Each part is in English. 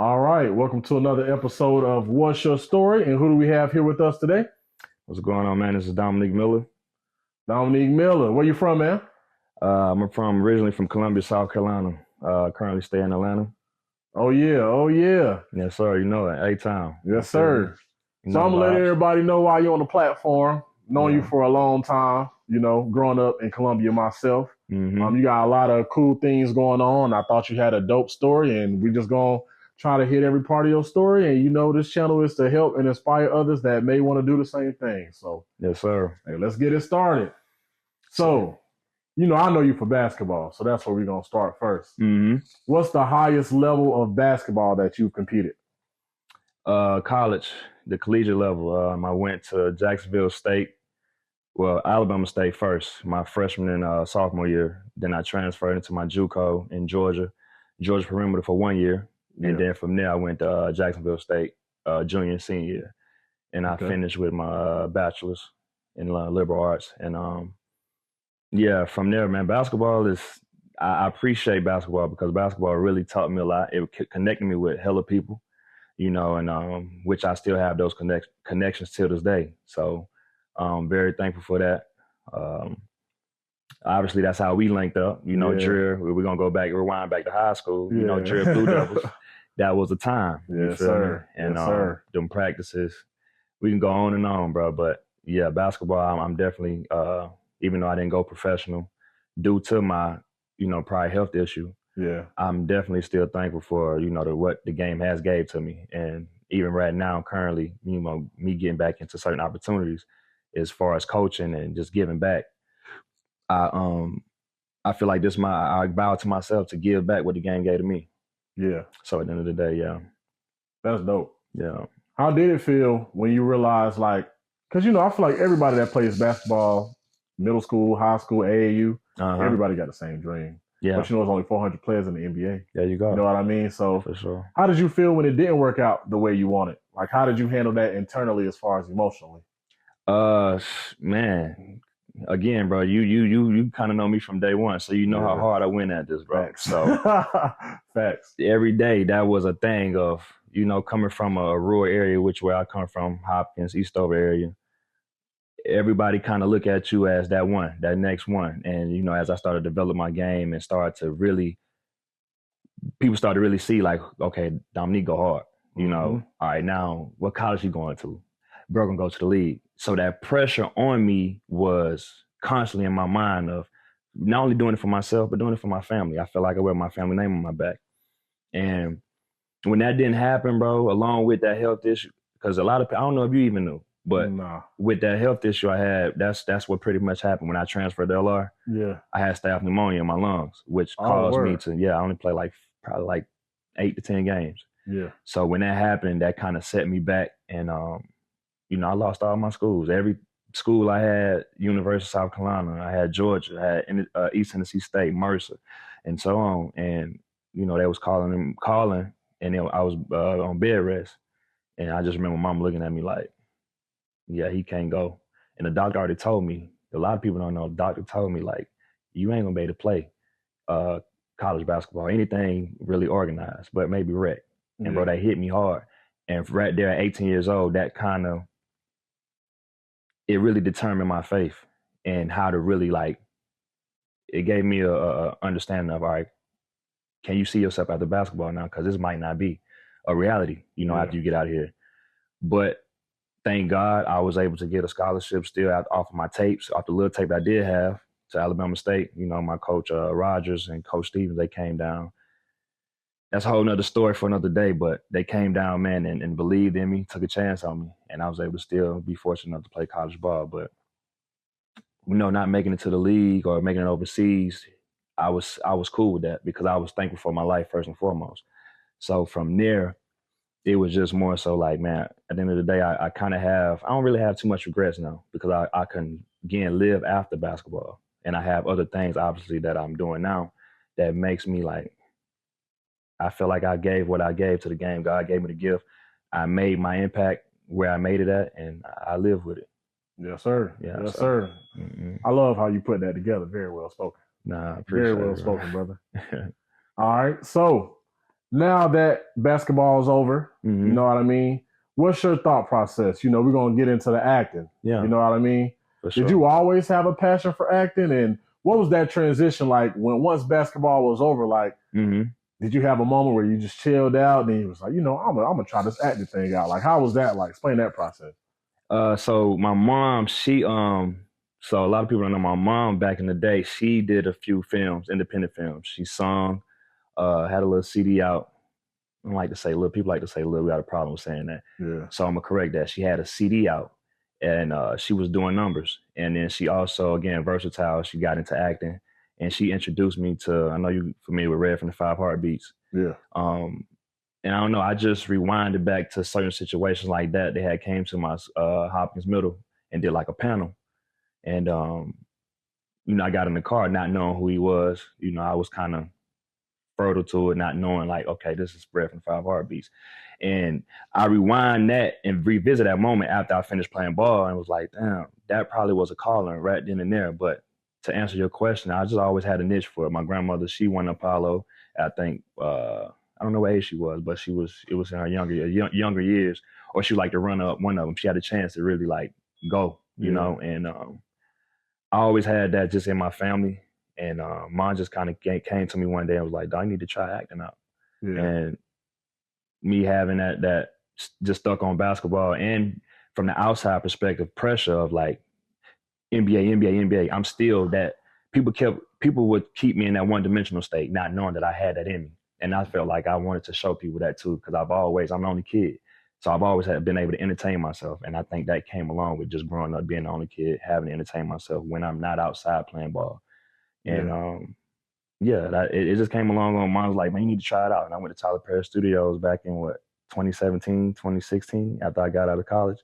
All right, welcome to another episode of What's Your Story? And who do we have here with us today? What's going on, man? This is Domonique Miller. Dominique Miller. Where you from, man? I'm originally from Columbia, South Carolina. Currently stay in Atlanta. Oh yeah. Yes, sir. You know it. A-Town. Yes, sir. You So know I'm the gonna let vibes. everybody know why you're on the platform. Knowing you Yeah. for a long time, growing up in Columbia myself. Mm-hmm. You got a lot of cool things going on. I thought you had a dope story, and we just gonna try to hit every part of your story. And this channel is to help and inspire others that may want to do the same thing. So Yes, sir. hey, let's get it started. So, I know you for basketball, so that's where we're gonna start first. Mm-hmm. What's the highest level of basketball that you've competed? College, the collegiate level. I went to Jacksonville State. Well, Alabama State first, my freshman and sophomore year. Then I transferred into my JUCO in Georgia perimeter for 1 year. And Yeah. then from there, I went to Jacksonville State junior and senior year. And I Okay. finished with my bachelor's in liberal arts. And yeah, from there, man, basketball is, I appreciate basketball because basketball really taught me a lot. It connected me with hella people, and which I still have those connections till this day. So I'm very thankful for that. Obviously, that's how we linked up. Yeah. Dreer, we're going to rewind back to high school. Yeah. Dreer Blue Devils, that was the time. You Yes, feel sir. me? And Yes, sir. them practices, we can go on and on, bro. But yeah, basketball, I'm definitely, even though I didn't go professional due to my, prior health issue, Yeah. I'm definitely still thankful for, what the game has gave to me. And even right now, currently, me getting back into certain opportunities as far as coaching and just giving back. I feel like I vow to myself to give back what the game gave to me. Yeah. So at the end of the day, yeah. That's dope. Yeah. How did it feel when you realized, because, I feel like everybody that plays basketball, middle school, high school, AAU, everybody got the same dream. Yeah. But there's only 400 players in the NBA. There you go. You know what I mean? So for sure. How did you feel when it didn't work out the way you wanted? Like, how did you handle that internally as far as emotionally? Man, again, bro, you kind of know me from day one, so you know how hard I went at this, bro. Facts. So Facts. Every day that was a thing of, coming from a rural area, where I come from, Hopkins, Eastover area. Everybody kind of look at you as that next one. And, as I started to develop my game and people started to really see like, okay, Dominique go hard. All right, now what college you going to? Bro, gonna go to the league. So that pressure on me was constantly in my mind of not only doing it for myself, but doing it for my family. I felt like I wear my family name on my back. And when that didn't happen, bro, along with that health issue, because a lot of people, I don't know if you even knew, but with that health issue I had, that's what pretty much happened when I transferred to LR. Yeah. I had staph pneumonia in my lungs, which caused me to, I only play probably 8 to 10 games. Yeah. So when that happened, that kind of set me back. And, I lost all my schools. Every school I had, University of South Carolina, I had Georgia, I had East Tennessee State, Mercer, and so on. And, they was calling, and then I was on bed rest. And I just remember mom looking at me like, yeah, he can't go. And the doctor already told me, a lot of people don't know, the doctor told me, like, you ain't gonna be able to play college basketball, anything really organized, but maybe rec. And bro, that hit me hard. And right there at 18 years old, that kind of, it really determined my faith and how to really it gave me a understanding of, all right, can you see yourself after basketball now? Because this might not be a reality, after you get out of here. But thank God I was able to get a scholarship still off of my tapes, off the little tape I did have, to Alabama State. My coach Rogers and Coach Stevens, they came down. That's a whole nother story for another day, but they came down, man, and believed in me, took a chance on me, and I was able to still be fortunate enough to play college ball. But, not making it to the league or making it overseas, I was cool with that because I was thankful for my life first and foremost. So from there, it was just more so like, man, at the end of the day, I don't really have too much regrets now because I can, again, live after basketball. And I have other things, obviously, that I'm doing now that makes me like, I feel like I gave what I gave to the game. God gave me the gift. I made my impact where I made it at, and I live with it. Yes, sir. Yeah, yes, sir. Mm-hmm. I love how you put that together. Very well spoken. Nah, I appreciate Very well spoken, brother. All right. So Now that basketball is over, Mm-hmm. you know what I mean? What's your thought process? You know, we're going to get into the acting. Yeah. You know what I mean? For sure. Did you always have a passion for acting? And what was that transition like when once basketball was over? Like, did you have a moment where you just chilled out and you was like, you know, I'm gonna try this acting thing out? Like, how was that like? Explain that process. So my mom, so a lot of people don't know my mom back in the day, she did a few films, independent films. She sung, had a little CD out. I don't like to say little, people like to say little, we got a problem with saying that. Yeah. So I'm gonna correct that. She had a CD out and she was doing numbers. And then she also, again, versatile, she got into acting and she introduced me to, I know you're familiar with Red from the Five Heartbeats. Yeah. And I don't know, I just rewinded back to certain situations like that. They had came to my Hopkins Middle and did like a panel. And, you know, I got in the car not knowing who he was. You know, I was kind of fertile to it, not knowing like, okay, this is Brett from Five Heartbeats. And I rewind that and revisit that moment after I finished playing ball and was like, damn, that probably was a calling right then and there. But to answer your question, I just always had a niche for it. My grandmother, she won Apollo. I think, I don't know what age she was, but it was in her younger years, or she liked to run up one of them. She had a chance to really like go, you know, and I always had that just in my family. And mom just kind of came to me one day and was like, "Dog, I need to try acting out." Yeah. And me having that just stuck on basketball and from the outside perspective, pressure of like NBA. I'm still that people would keep me in that one-dimensional state, not knowing that I had that in me. And I felt like I wanted to show people that too, because I'm the only kid. So I've always been able to entertain myself. And I think that came along with just growing up, being the only kid, having to entertain myself when I'm not outside playing ball. And it just came along on mom was like, man, you need to try it out. And I went to Tyler Perry Studios back in 2017, 2016, after I got out of college,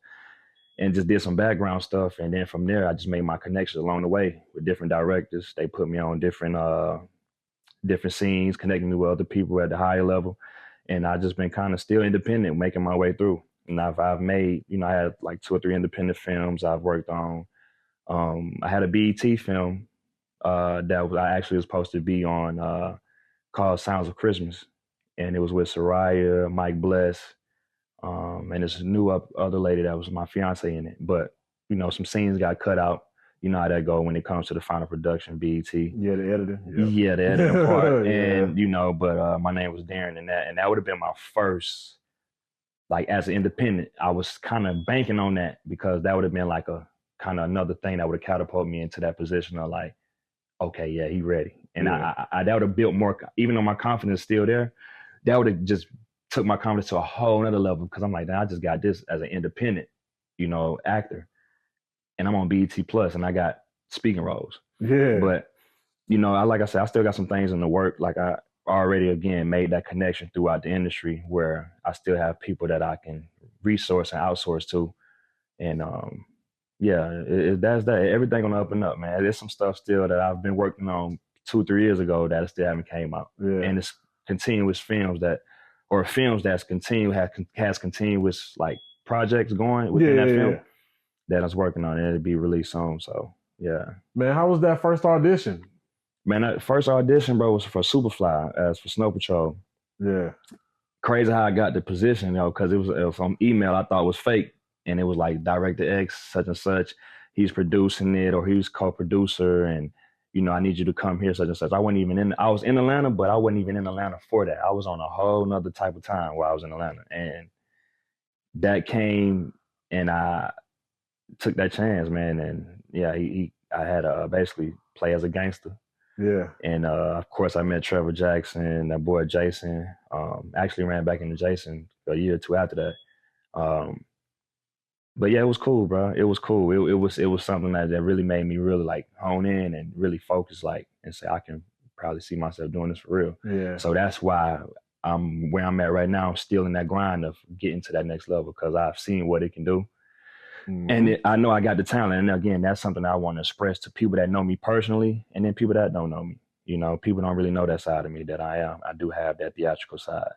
and just did some background stuff. And then from there, I just made my connections along the way with different directors. They put me on different scenes, connecting me with other people at the higher level. And I've just been kind of still independent, making my way through. And I've made, you know, I had like 2 or 3 independent films I've worked on. I had a BET film that I actually was supposed to be on called Sounds of Christmas. And it was with Soraya, Mike Bless, and this new other lady that was my fiance in it. But, you know, some scenes got cut out. You know how that go when it comes to the final production, BET. Yeah, the editing. Yep. Yeah, the editing part. And, you know, but my name was Darren in that. And that would have been my first, like as an independent, I was kind of banking on that because that would have been like a kind of another thing that would have catapulted me into that position of like, okay, yeah, he ready. And I that would have built more, even though my confidence is still there, that would have just took my confidence to a whole nother level because I'm like, I just got this as an independent, you know, actor. And I'm on BET Plus and I got speaking roles. Yeah. But, you know, like I said, I still got some things in the work. Like I already, again, made that connection throughout the industry where I still have people that I can resource and outsource to. And that's that. Everything on the up and up, man. There's some stuff still that I've been working on 2 or 3 years ago that I still haven't came out. Yeah. And it's continuous films that's has continuous like projects going within that film that I was working on. It'll be released soon. So yeah. Man, how was that first audition? Man, that first audition, bro, was for Superfly as for Snow Patrol. Yeah. Crazy how I got the position, you know, because it was some email I thought was fake. And it was like Director X, such and such. He's producing it, or he's co-producer, and you know, I need you to come here, such and such. I was in Atlanta, but I wasn't even in Atlanta for that. I was on a whole nother type of time while I was in Atlanta. And that came and I took that chance, man. And yeah, I had to basically play as a gangster. Yeah. And of course I met Trevor Jackson, that boy Jason. Actually ran back into Jason a year or 2 after that. But yeah, it was cool, bro. It was cool. It was something that really made me really like hone in and really focus, like, and say I can probably see myself doing this for real. Yeah. So that's why I'm where I'm at right now. I'm still in that grind of getting to that next level because I've seen what it can do, and I know I got the talent. And again, that's something I want to express to people that know me personally, and then people that don't know me. You know, people don't really know that side of me that I am. I do have that theatrical side.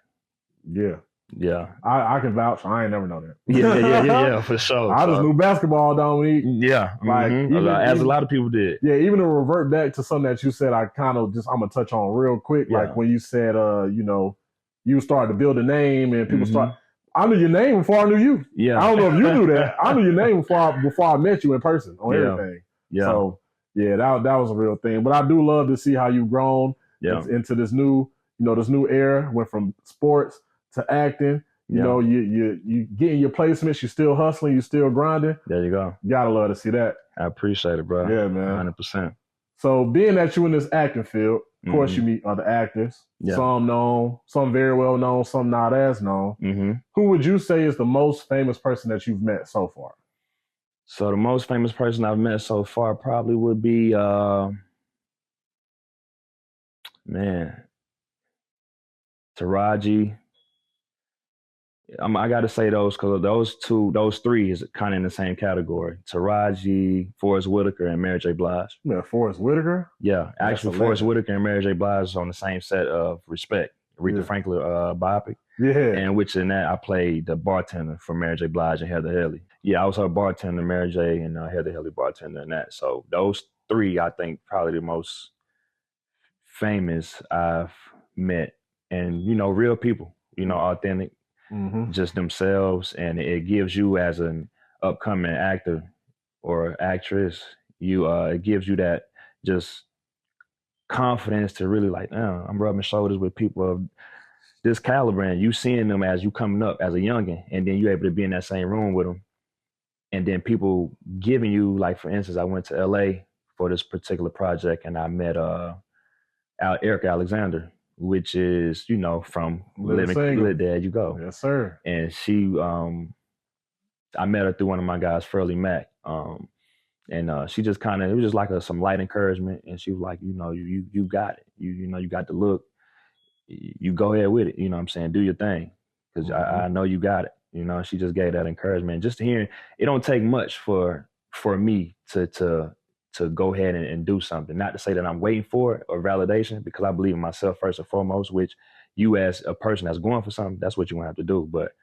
Yeah. Yeah, I can vouch. I ain't never know that. Yeah, for sure. I just knew basketball, Domonique. Yeah, like as a lot of people did. Yeah, even to revert back to something that you said, I'm gonna touch on real quick. Yeah. Like when you said, you know, you started to build a name and people start. I knew your name before I knew you. Yeah. I don't know if you knew that. I knew your name before I met you in person on everything. Yeah. So yeah, that was a real thing. But I do love to see how you've grown into this new, this new era. Went from sports to acting. You know, you getting your placements. You're still hustling. You're still grinding. There you go. Gotta love to see that. I appreciate it, bro. Yeah, man. 100%. So being that you in this acting field, of course you meet other actors. Yeah. Some known, some very well known, some not as known. Who would you say is the most famous person that you've met so far? So the most famous person I've met so far probably would be, Taraji. I got to say those because those three is kind of in the same category. Taraji, Forrest Whitaker, and Mary J. Blige. Yeah, Forrest Whitaker? Yeah, actually, Forrest Whitaker and Mary J. Blige is on the same set of Respect, Aretha Franklin biopic. Yeah. And which in that I played the bartender for Mary J. Blige and Heather Helly. Yeah, I was her bartender, Mary J. and Heather Helly bartender in that. So those three, I think, probably the most famous I've met. And, real people, authentic. Just themselves, and it gives you as an upcoming actor or actress, it gives you that just confidence to really I'm rubbing shoulders with people of this caliber, and you seeing them as you coming up as a youngin, and then you're able to be in that same room with them, and then people giving you, like for instance, I went to LA for this particular project, and I met Eric Alexander, which is, from Living There You Go. Yes, sir. And she, I met her through one of my guys, Furley Mack. And she just it was just like some light encouragement. And she was like, you got it. You got the look. You go ahead with it. You know what I'm saying? Do your thing. Because I know you got it. She just gave that encouragement. And just to hear, it don't take much for me to go ahead and do something. Not to say that I'm waiting for it or validation, because I believe in myself first and foremost, which you as a person that's going for something, that's what you want to have to do. But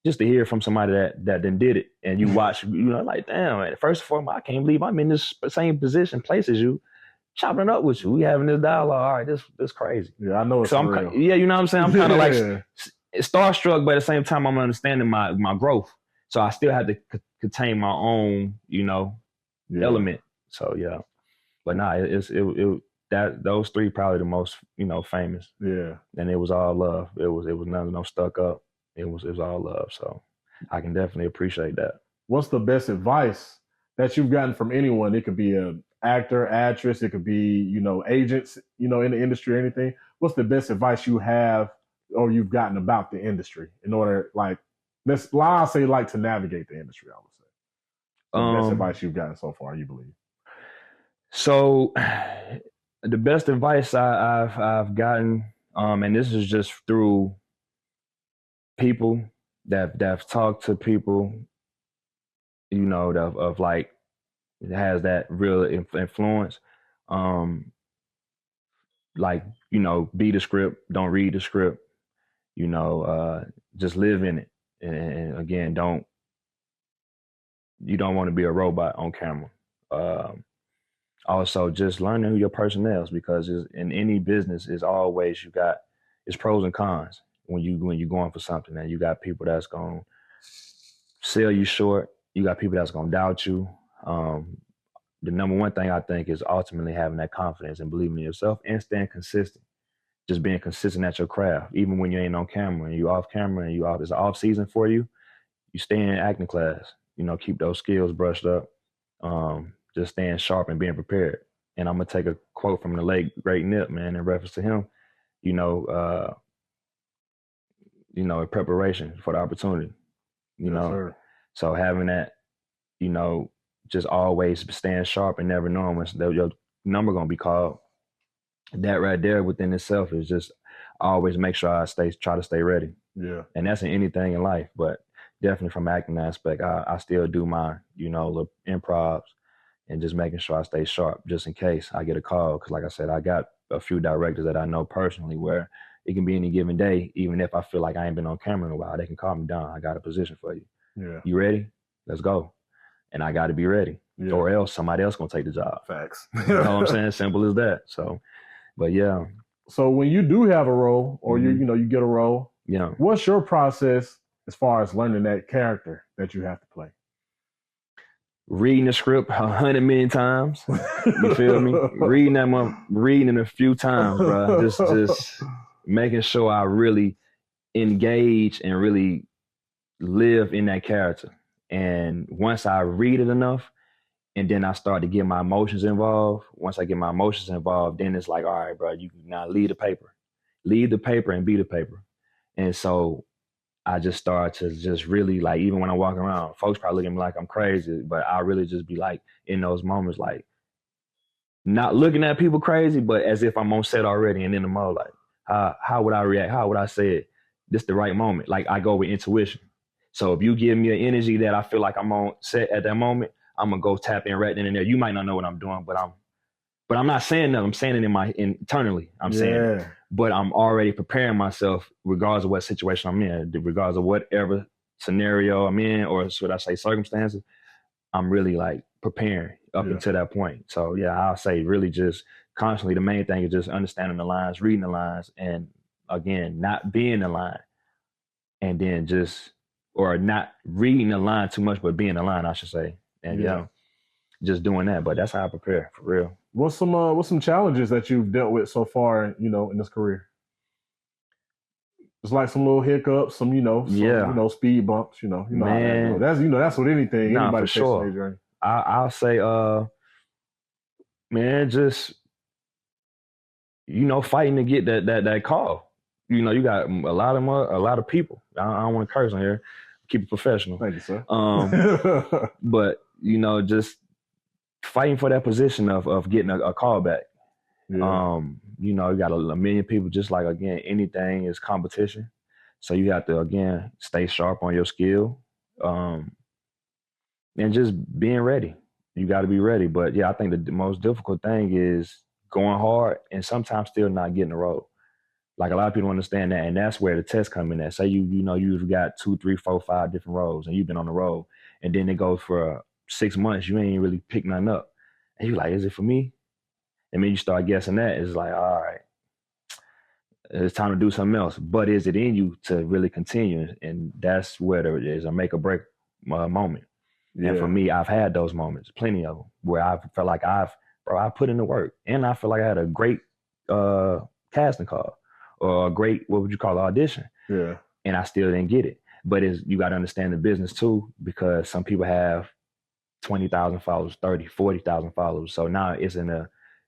just to hear from somebody that then did it, and you watch, like, damn, man, first and foremost, I can't believe I'm in this same place as you, chopping it up with you. We having this dialogue. All right, this crazy. Yeah, I know it's so real. Yeah, you know what I'm saying? I'm kind of like starstruck, but at the same time, I'm understanding my growth. So I still have to contain my own, element. So yeah, but those three probably the most famous. Yeah, and it was all love. It was no stuck up. It was all love. So I can definitely appreciate that. What's the best advice that you've gotten from anyone? It could be an actor, actress. It could be agents in the industry or anything. What's the best advice you have or you've gotten about the industry in order I'll say to navigate the industry? I would say the best advice you've gotten so far, you believe. So the best advice I've gotten, and this is just through people that have talked to people, that it has that real influence. Be the script, don't read the script. Just live in it, and again, you don't want to be a robot on camera. Also, just learning who your personnel is, because in any business, is always it's pros and cons when you're going for something. And you got people that's gonna sell you short. You got people that's gonna doubt you. The number one thing I think is ultimately having that confidence and believing in yourself and staying consistent. Just being consistent at your craft, even when you ain't on camera and you off camera and it's an off season for you. You stay in acting class. Keep those skills brushed up. Just staying sharp and being prepared. And I'm gonna take a quote from the late great Nip, man, in reference to him. Preparation for the opportunity. Yes, so having that, just always staying sharp and never knowing when your number gonna be called. That right there within itself is just always make sure I try to stay ready. Yeah, and that's in anything in life, but definitely from acting aspect, I still do my little improvs. And just making sure I stay sharp just in case I get a call. Because like I said, I got a few directors that I know personally where it can be any given day, even if I feel like I ain't been on camera in a while, they can call me down. I got a position for you. Yeah. You ready? Let's go. And I got to be ready. Yeah. Or else somebody else going to take the job. Facts. You know what I'm saying? Simple as that. So, but yeah. So when you do have a role, or you get a role, what's your process as far as learning that character that you have to play? Reading the script 100 million times. You feel me? Reading it a few times, bro. Just making sure I really engage and really live in that character. And once I read it enough, and then I start to get my emotions involved. Once I get my emotions involved, then it's like, all right, bro, you now leave the paper and be the paper. And so I just start to just really, like, even when I walk around, folks probably look at me like I'm crazy, but I really just be like, in those moments, like, not looking at people crazy, but as if I'm on set already and in the mode, like, how would I react? How would I say it? This the right moment. Like, I go with intuition. So if you give me an energy that I feel like I'm on set at that moment, I'm gonna go tap in right then and there. You might not know what I'm doing, but I'm not saying that. I'm saying it internally. I'm saying it. But I'm already preparing myself regardless of what situation I'm in, regardless of whatever scenario I'm in, or should I say circumstances, I'm really like preparing up until that point. So yeah, I'll say really just constantly the main thing is just understanding the lines, reading the lines, and again, not being the line. And then or not reading the line too much, but being the line, I should say. And just doing that. But that's how I prepare, for real. What's some challenges that you've dealt with so far, in this career? It's like some little hiccups, some speed bumps, Man, that's what anything anybody takes in their journey. I'll say, man, just fighting to get that call. You got a lot of people. I don't want to curse on here. Keep it professional. Thank you, sir. But just fighting for that position of getting a call back. Yeah. You got a million people. Just like, again, anything is competition. So you have to, again, stay sharp on your skill, and just being ready. You got to be ready. But yeah, I think the most difficult thing is going hard and sometimes still not getting a role. Like, a lot of people understand that, and that's where the tests come in at. Say you've got 2, 3, 4, 5 different roles, and you've been on the road, and then it goes for 6 months, you ain't really picked nothing up, and you're like, is it for me? And then you start guessing that. It's like, all right, it's time to do something else. But is it in you to really continue? And that's where there is a make or break moment. Yeah. And for me, I've had those moments, plenty of them, where I felt like I put in the work, and I feel like I had a great casting call. Or a great, what would you call it, audition? Yeah. And I still didn't get it. But you got to understand the business too, because some people have 20,000 followers, 30, 40,000 followers. So now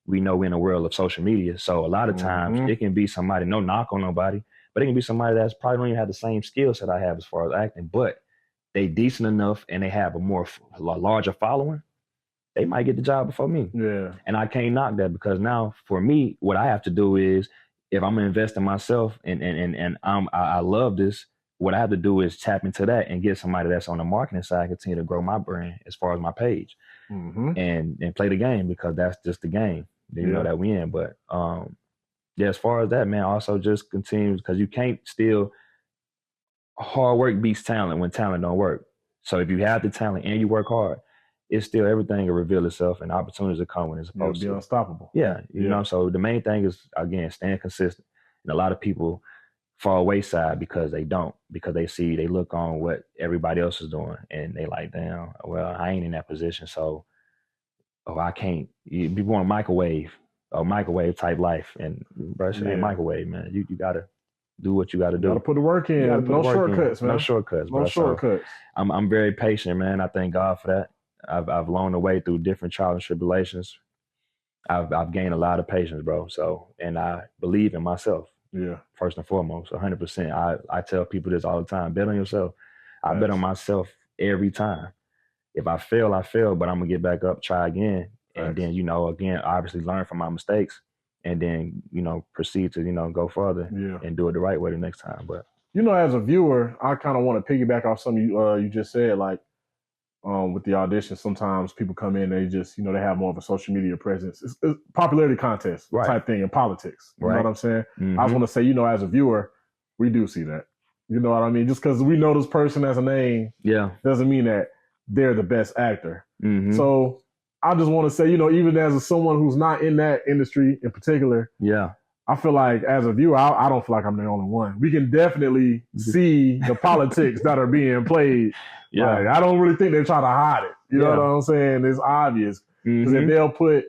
we know we're in a world of social media. So a lot of times it can be somebody, no knock on nobody, but it can be somebody that's probably don't even have the same skill set I have as far as acting, but they decent enough and they have a larger following. They might get the job before me. Yeah. And I can't knock that, because now for me, what I have to do is, if I'm gonna invest in myself and I love this, what I have to do is tap into that and get somebody that's on the marketing side, continue to grow my brand as far as my page, and play the game, because that's just the game that we in. But as far as that, man, also just continue, because you can't still, hard work beats talent when talent don't work. So if you have the talent and you work hard, it's still, everything will reveal itself and opportunities will come when it's supposed to. Be unstoppable. Yeah, you know, so the main thing is, again, staying consistent. And a lot of people fall wayside because they they look on what everybody else is doing, and they like, damn, well, I ain't in that position, so I can't. People want microwave type life, and bro, it ain't microwave, man. You gotta do what you gotta do. You gotta put the work in. No shortcuts, man. No shortcuts, bro. No shortcuts. So I'm very patient, man. I thank God for that. I've learned the way through different trials and tribulations. I've gained a lot of patience, bro. So, and I believe in myself. Yeah. First and foremost, 100%. I tell people this all the time. Bet on yourself. I bet on myself every time. If I fail, I fail, but I'm gonna get back up, try again, and then again, obviously learn from my mistakes, and then proceed to go further and do it the right way the next time. But as a viewer, I kind of want to piggyback off something you just said, like. With the audition, sometimes people come in, they just, they have more of a social media presence. It's popularity contest type thing in politics. You know what I'm saying? I just want to say, as a viewer, we do see that. You know what I mean? Just because we know this person as a name doesn't mean that they're the best actor. So I just want to say, even as someone who's not in that industry in particular, I feel like as a viewer, I don't feel like I'm the only one. We can definitely see the politics that are being played. Yeah. Like, I don't really think they're trying to hide it. You know what I'm saying? It's obvious. Because if they'll put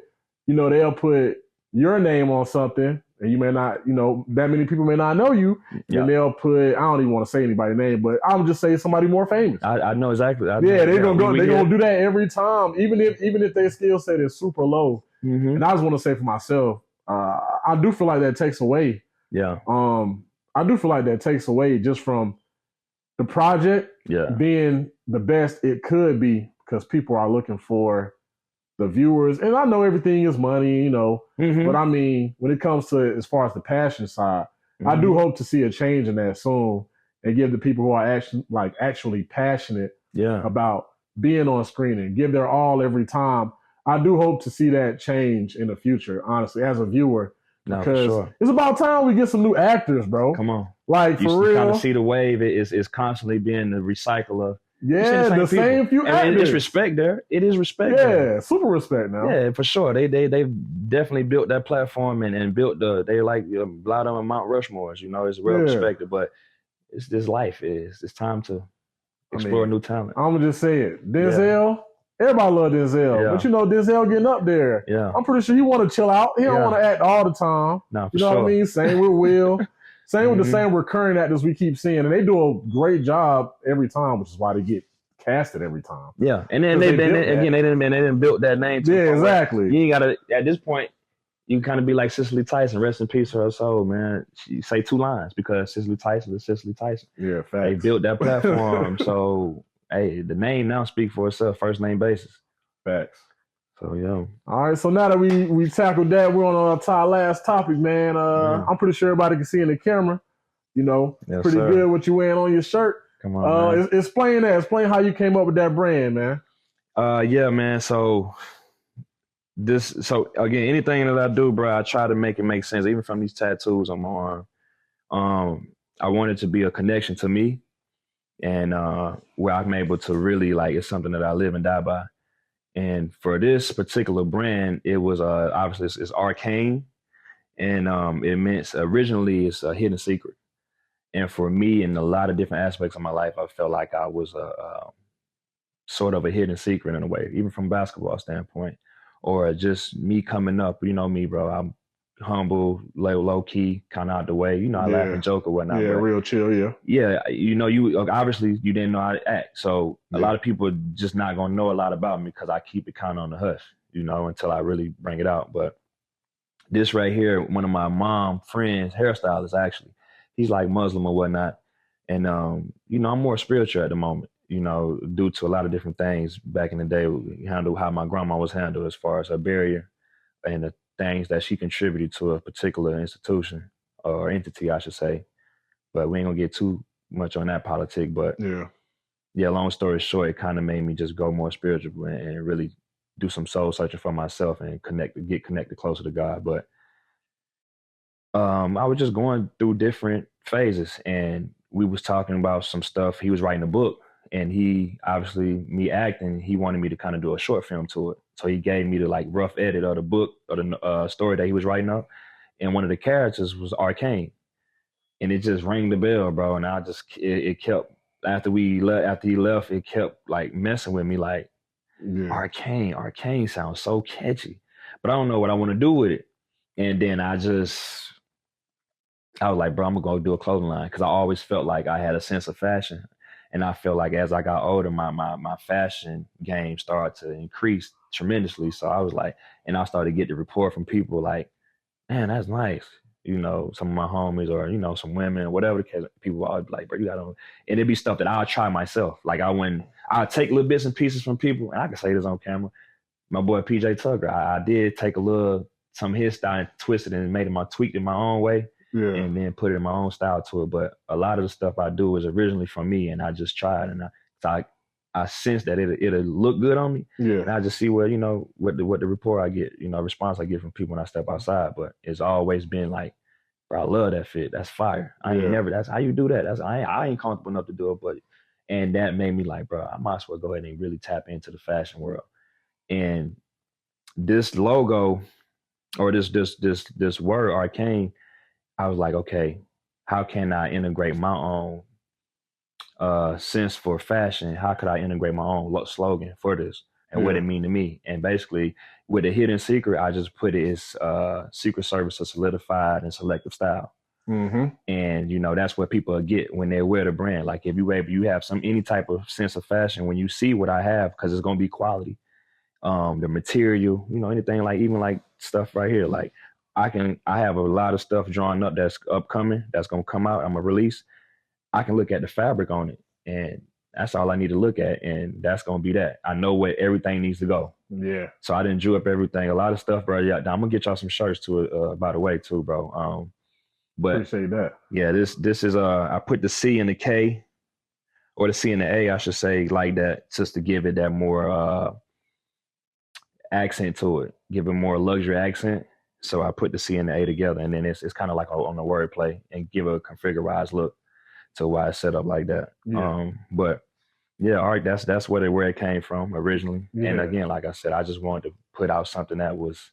your name on something, and you may not, that many people may not know you, and they'll put, I don't even want to say anybody's name, but I would just say somebody more famous. I know exactly. They're gonna do that every time, even if their skill set is super low. And I just want to say for myself, I do feel like that takes away. Yeah. I do feel like that takes away just from the project being the best it could be, because people are looking for the viewers. And I know everything is money, but I mean, when it comes to as far as the passion side, I do hope to see a change in that soon and give the people who are actually passionate about being on screen and give their all every time. I do hope to see that change in the future, honestly, as a viewer. Because it's about time we get some new actors, bro. Come on. Like, for real. You kind of see the wave. It's constantly being the recycler. Yeah, the same few actors. And it's respect there. It is respect there. Yeah, super respect now. Yeah, for sure. They've definitely built that platform and built they like a lot of them Mount Rushmores. It's well respected, but it's this life. It's time to explore new talent. I'm going to just say it. Denzel, everybody love Denzel. Yeah. But Denzel getting up there. Yeah. I'm pretty sure he want to chill out. He don't want to act all the time. No, you know what I mean? Same with Will. Same with the same recurring actors we keep seeing. And they do a great job every time, which is why they get casted every time. Yeah. And then they didn't build that name. Yeah, exactly. You ain't got to, at this point, you kind of be like Cicely Tyson, rest in peace to her soul, man. She say 2 lines because Cicely Tyson is Cicely Tyson. Yeah, facts. They built that platform. So, hey, the name now speaks for itself, first name basis. Facts. So, yeah. All right, so now that we tackled that, we're on our last topic, man. I'm pretty sure everybody can see in the camera. Yes, pretty sir. good what you wearing on your shirt. Come on, man. Explain that. Explain how you came up with that brand, man. Yeah, man. So again, anything that I do, bro, I try to make it make sense, even from these tattoos on my arm. I want it to be a connection to me, and where I'm able to really it's something that I live and die by. And for this particular brand, it was obviously it's arcane, and it meant originally it's a hidden secret. And for me, in a lot of different aspects of my life, I felt like I was sort of a hidden secret in a way, even from a basketball standpoint, or just me coming up. You know me, bro. I'm humble, low key, kind of out the way. I laugh and joke or whatnot. Yeah, real chill. Yeah. Yeah, you obviously you didn't know how to act, so a lot of people are just not gonna know a lot about me because I keep it kind of on the hush, until I really bring it out. But this right here, one of my mom friends, hairstylist, actually, he's like Muslim or whatnot, and I'm more spiritual at the moment, due to a lot of different things. Back in the day, we handled how my grandma was handled as far as her barrier and the things that she contributed to a particular institution or entity, I should say. But we ain't gonna get too much on that politic. But yeah, long story short, it kind of made me just go more spiritual and really do some soul searching for myself and get connected closer to God. But I was just going through different phases, and we was talking about some stuff. He was writing a book, and he obviously, me acting, he wanted me to kind of do a short film to it. So he gave me the rough edit of the book or the story that he was writing up, and one of the characters was Arcane, and it just rang the bell, bro. And I just it kept after he left, it kept messing with me Arcane sounds so catchy, but I don't know what I want to do with it. And then I was like, bro, I'm gonna go do a clothing line, because I always felt like I had a sense of fashion. And I feel like as I got older, my fashion game started to increase tremendously. So I was like, and I started to get the report from people like, man, that's nice. Some of my homies or, some women, whatever the case, people would be like, bro, you got on. And it'd be stuff that I'll try myself. I'll take little bits and pieces from people, and I can say this on camera. My boy PJ Tucker, I did take some of his style and twisted and tweaked it my own way. Yeah. And then put it in my own style to it. But a lot of the stuff I do is originally from me, and I just tried, and I sense that it'll look good on me. Yeah. And I just see what the report I get, response I get from people when I step outside. But it's always been like, bro, I love that fit. That's fire. That's how you do that. I ain't comfortable enough to do it, and that made me like, bro, I might as well go ahead and really tap into the fashion world. And this logo or this word Arcane, I was like, okay, how can I integrate my own sense for fashion? How could I integrate my own slogan for this and what it mean to me? And basically, with the hidden secret, I just put it as secret service of solidified and selective style. Mm-hmm. And that's what people get when they wear the brand. Like if you have any type of sense of fashion, when you see what I have, because it's gonna be quality, the material, anything, like even like stuff right here, like I have a lot of stuff drawn up that's upcoming, that's gonna come out, I'm gonna release. I can look at the fabric on it, and that's all I need to look at, and that's gonna be that. I know where everything needs to go. Yeah. So I didn't drew up everything. A lot of stuff, bro. Yeah, I'm gonna get y'all some shirts too, by the way, too, bro. But appreciate that. Yeah, this is I put the C and the K, or the C and the A, I should say, like that, just to give it that more accent to it, give it more luxury accent. So I put the C and the A together, and then it's kind of like on the wordplay and give a configurized look to why it's set up like that. Yeah. But yeah, all right, that's where it came from originally. Yeah. And again, like I said, I just wanted to put out something that was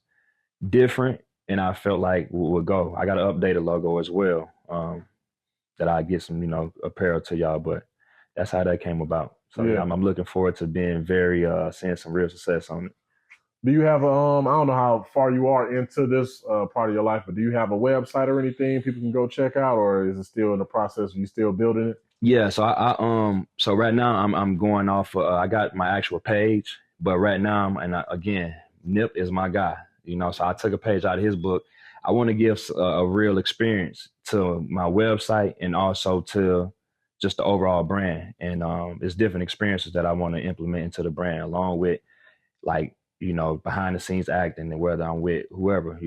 different, and I felt like would go. I got an updated logo as well, that I get some, apparel to y'all, but that's how that came about. So yeah, I'm looking forward to being seeing some real success on it. Do you have I don't know how far you are into this part of your life, but do you have a website or anything people can go check out, or is it still in the process? Are you still building it? Yeah, so so right now I'm going off. I got my actual page, but right now again, Nip is my guy. So I took a page out of his book. I want to give a real experience to my website and also to just the overall brand. And it's different experiences that I want to implement into the brand, along with like behind the scenes acting, and whether I'm with whoever,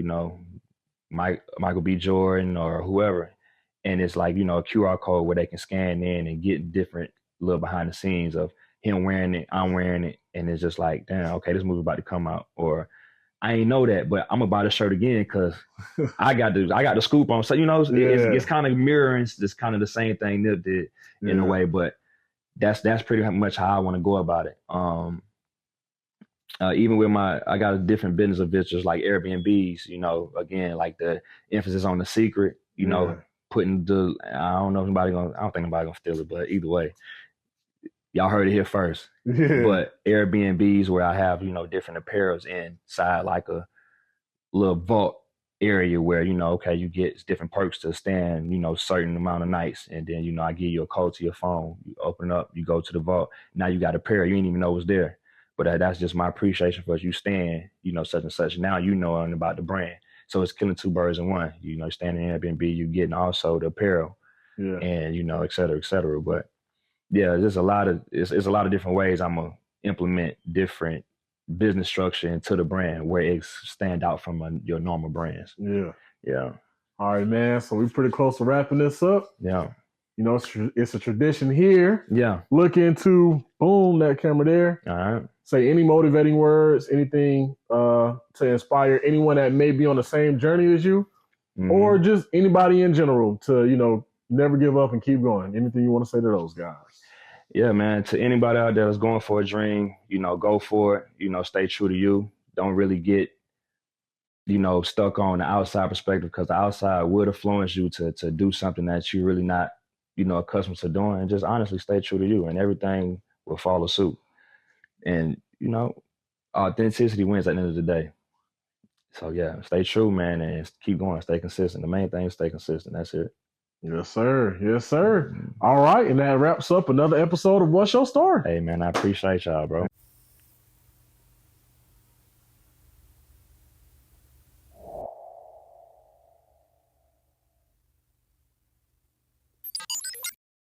Michael B. Jordan or whoever. And it's like, a QR code where they can scan in and get different little behind the scenes of him wearing it, I'm wearing it. And it's just like, damn, okay, this movie about to come out. Or I ain't know that, but I'm gonna buy the shirt again because I got the scoop on. So, it's kind of mirroring this kind of the same thing Nip did in a way, but that's pretty much how I want to go about it. Even with I got a different business of ventures like Airbnbs, again, like the emphasis on the secret, putting I don't think nobody gonna steal it, but either way, y'all heard it here first. Yeah. But Airbnbs where I have, different apparels inside like a little vault area where, okay, you get different perks to stand, certain amount of nights. And then, I give you a code to your phone. You open up, you go to the vault. Now you got a pair you didn't even know was there. But that's just my appreciation for you staying, such and such. Now you know about the brand. So it's killing two birds in one. Standing in Airbnb, you getting also the apparel, and et cetera, et cetera. But yeah, there's it's a lot of different ways I'm gonna implement different business structure into the brand where it stand out from your normal brands. Yeah. Yeah. All right, man. So we're pretty close to wrapping this up. Yeah. It's a tradition here. Yeah. Look into, boom, that camera there. All right. Say any motivating words, anything to inspire anyone that may be on the same journey as you, or just anybody in general to, never give up and keep going. Anything you want to say to those guys? Yeah, man. To anybody out there that's going for a dream, go for it. Stay true to you. Don't really get, stuck on the outside perspective, because the outside would influence you to do something that you're really not, accustomed to doing. And just honestly stay true to you, and everything will follow suit. And, authenticity wins at the end of the day. So, yeah, stay true, man, and keep going. Stay consistent. The main thing is stay consistent. That's it. Yes, sir. Yes, sir. All right. And that wraps up another episode of What's Your Story? Hey, man, I appreciate y'all, bro.